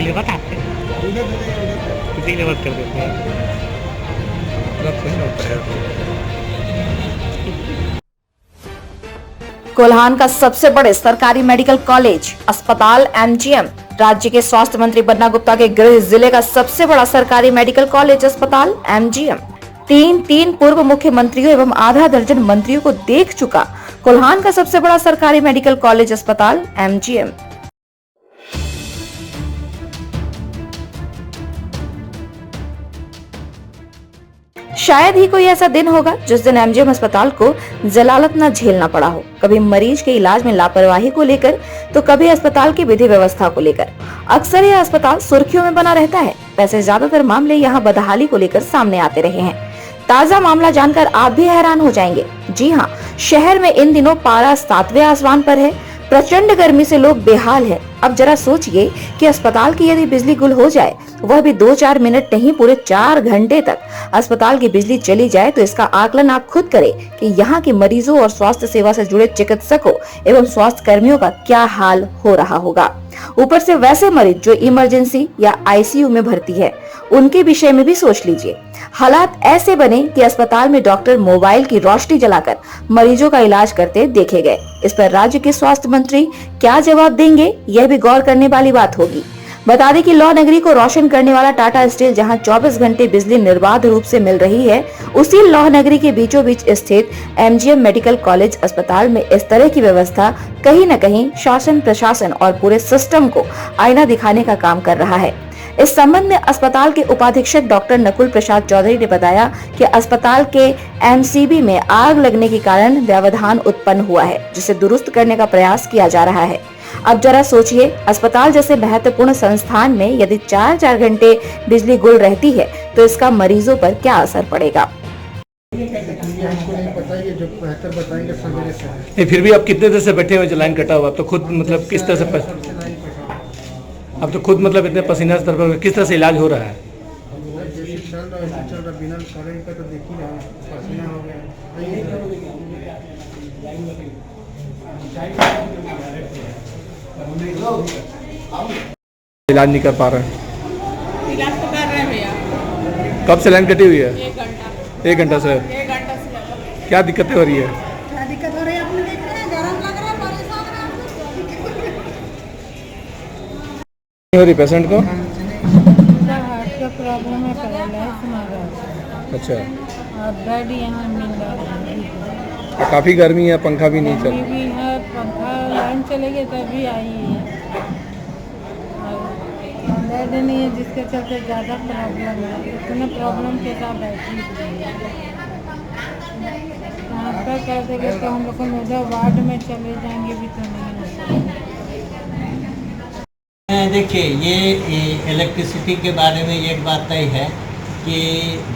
इसीलिए बताते हैं, इसीलिए मत कर देते हैं। कोल्हान का सबसे बड़े सरकारी मेडिकल कॉलेज अस्पताल एमजीएम राज्य के स्वास्थ्य मंत्री बन्ना गुप्ता के गृह जिले का सबसे बड़ा सरकारी मेडिकल कॉलेज अस्पताल एमजीएम तीन पूर्व मुख्यमंत्रियों एवं आधा दर्जन मंत्रियों को देख चुका कोल्हान का सबसे बड़ा सरकारी मेडिकल कॉलेज अस्पताल एमजीएम। शायद ही कोई ऐसा दिन होगा जिस दिन एमजीएम अस्पताल को जलालत न झेलना पड़ा हो, कभी मरीज के इलाज में लापरवाही को लेकर तो कभी अस्पताल की विधि व्यवस्था को लेकर। अक्सर यह अस्पताल सुर्खियों में बना रहता है। वैसे ज्यादातर मामले यहाँ बदहाली को लेकर सामने आते रहे हैं। ताजा मामला जानकर आप भी हैरान हो जाएंगे। जी हाँ, शहर में इन दिनों पारा 7वें आसमान पर है। प्रचंड गर्मी से लोग बेहाल हैं। अब जरा सोचिए कि अस्पताल की यदि बिजली गुल हो जाए, वह भी 2-4 मिनट नहीं पूरे 4 घंटे तक अस्पताल की बिजली चली जाए, तो इसका आकलन आप खुद करें कि यहाँ के मरीजों और स्वास्थ्य सेवा से जुड़े चिकित्सकों एवं स्वास्थ्य कर्मियों का क्या हाल हो रहा होगा। ऊपर से वैसे मरीज जो इमरजेंसी या आईसीयू में भर्ती है, उनके विषय में भी सोच लीजिए। हालात ऐसे बने कि अस्पताल में डॉक्टर मोबाइल की रोशनी जलाकर मरीजों का इलाज करते देखे गए। इस पर राज्य के स्वास्थ्य मंत्री क्या जवाब देंगे, यह भी गौर करने वाली बात होगी। बता दें कि लौह नगरी को रोशन करने वाला टाटा स्टील जहां 24 घंटे बिजली निर्बाध रूप से मिल रही है, उसी लौह नगरी के बीचों बीच स्थित एमजीएम मेडिकल कॉलेज अस्पताल में इस तरह की व्यवस्था कहीं न कहीं शासन प्रशासन और पूरे सिस्टम को आईना दिखाने का काम कर रहा है। इस संबंध में अस्पताल के उपाधीक्षक डॉक्टर नकुल प्रसाद चौधरी ने बताया कि अस्पताल के एमसीबी में आग लगने के कारण व्यवधान उत्पन्न हुआ है, जिसे दुरुस्त करने का प्रयास किया जा रहा है। अब जरा सोचिए, अस्पताल जैसे महत्वपूर्ण संस्थान में यदि 4-4 घंटे बिजली गुल रहती है तो इसका मरीजों पर क्या असर पड़ेगा। फिर भी आप कितने देर से बैठे हुए लाइन कटा हुआ, तो खुद मतलब किस तरह से अब तो खुद मतलब इतने पसीना से तरफ किस तरह से इलाज हो रहा है? इलाज नहीं कर पा रहे हैं। इलाज तो कर रहे हैं भैया। कब से लाइन कटी हुई है? 1 घंटा। 1 घंटा से। 1 घंटा से क्या दिक्कतें हो रही है? क्या दिक्कत हो रही है? आपने देख रहे हैं, गरम लग रहा है, परेशान है। हो रही पेशेंट को? हार्ट का प्रॉब्लम है, पैरालाइज में। अच्छा। और बेड यहाँ मिल रहा है। काफी गर्मी है, पंखा भी नहीं चल रहा। भी है, पंखा लाइन चलेगी तभी आई है। और बेड नहीं है, जिसके चलते ज़्यादा प्रॉब्लम है। इतने प्रॉब्लम के साथ बैठी हुई है। ट्रांसफर कर देंगे तो हम लोग को मेजर वार्ड में चले जाएंगे, भी तो नहीं हो। देखिए, ये इलेक्ट्रिसिटी के बारे में एक बात तय है कि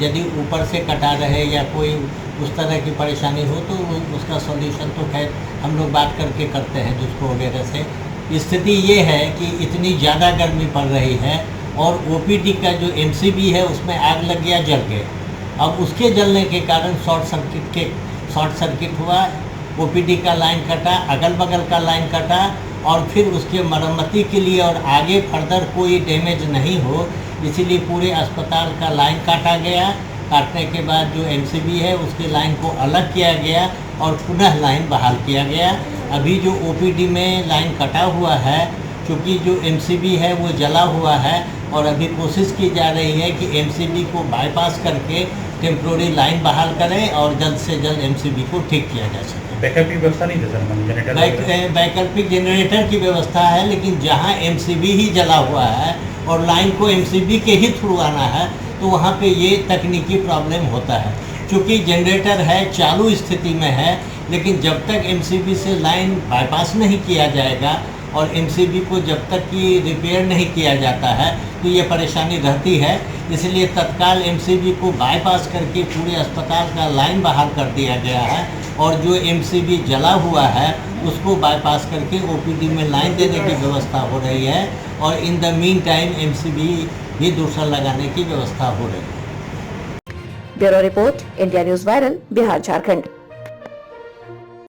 यदि ऊपर से कटा रहे या कोई उस तरह की परेशानी हो तो उसका सॉल्यूशन तो खैर हम लोग बात करके करते हैं जिसको वगैरह से। स्थिति ये है कि इतनी ज़्यादा गर्मी पड़ रही है और ओपीडी का जो एमसीबी है उसमें आग लग गया, जल गए। अब उसके जलने के कारण शॉर्ट सर्किट हुआ, ओपीडी का लाइन कटा, अगल बगल का लाइन कटा, और फिर उसके मरम्मती के लिए और आगे फर्दर कोई डैमेज नहीं हो, इसीलिए पूरे अस्पताल का लाइन काटा गया। काटने के बाद जो एमसीबी है उसके लाइन को अलग किया गया और पुनः लाइन बहाल किया गया। अभी जो ओपीडी में लाइन कटा हुआ है, क्योंकि जो एमसीबी है वो जला हुआ है, और अभी कोशिश की जा रही है कि एमसीबी को बाईपास करके टेम्प्रोरी लाइन बहाल करें और जल्द से जल्द एमसीबी को ठीक किया जा सके। वैकल्पिक व्यवस्था नहीं है सर, जनरेटर वैकल्पिक जनरेटर की व्यवस्था है, लेकिन जहां एमसीबी ही जला हुआ है और लाइन को एमसीबी के ही थ्रू आना है तो वहां पे ये तकनीकी प्रॉब्लम होता है। क्योंकि जनरेटर है, चालू स्थिति में है, लेकिन जब तक एमसीबी से लाइन बाईपास नहीं किया जाएगा और एमसीबी को जब तक कि रिपेयर नहीं किया जाता है तो ये परेशानी रहती है। इसलिए तत्काल एमसीबी को बाईपास करके पूरे अस्पताल का लाइन बहाल कर दिया गया है, और जो एमसीबी जला हुआ है उसको बाईपास करके ओपीडी में लाइन देने की व्यवस्था हो रही है, और in the mean time MCB भी दूसरा लगाने की व्यवस्था हो रही है। Bureau report, India news viral, Bihar Jharkhand.